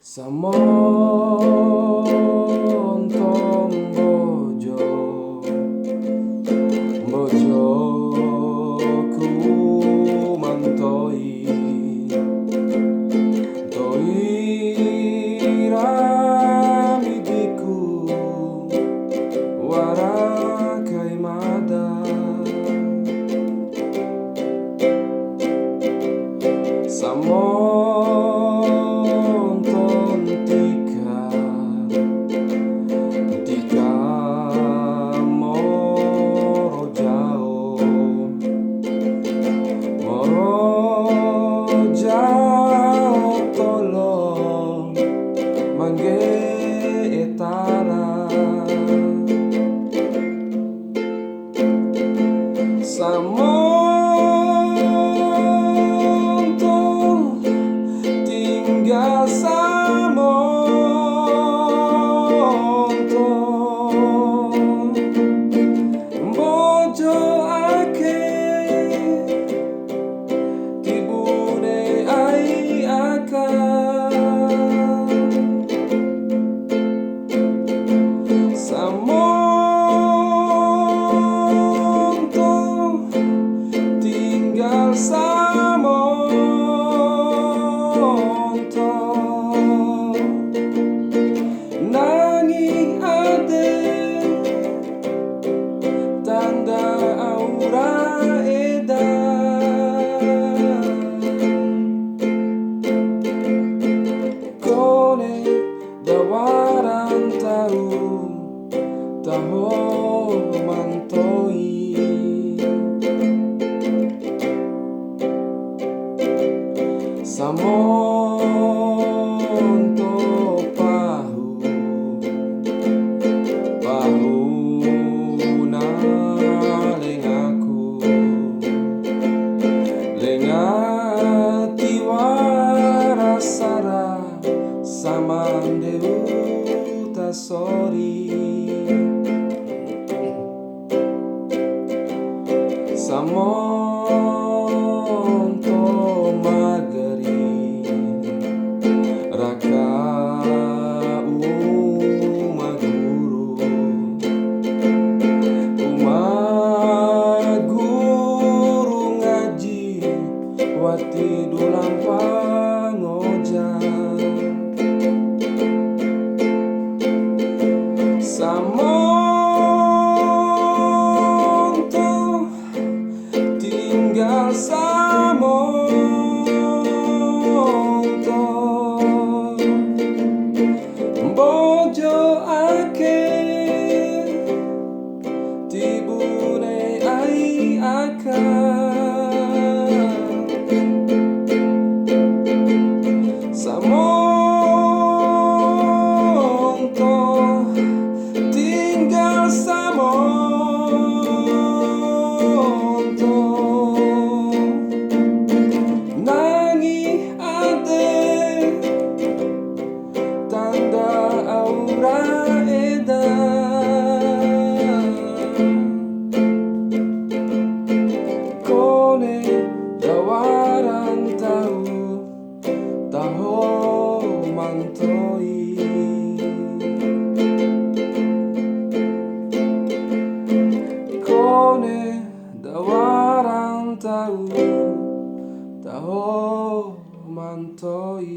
Samonto Mbojoku ntoi ramidiku warakai mada Samonto tika moro jauh tolong mangge etara Samonto tinggal Samonto Mbojoake tibune ai akan Samonto tinggal Samonto nanging ade tanda aura edan kone dawaran tahu mantoi Samonto pahu na lengati warasara samandeu tasori Samonto magari raka umaguru ngaji wati dulang pangojan Samonto tinggal Samonto Mbojoake tibune ai akan Samonto tinggal Samonto nangi ade tanda aura edan kone dawaran tahu mantoi kone dawaran tahu mantoi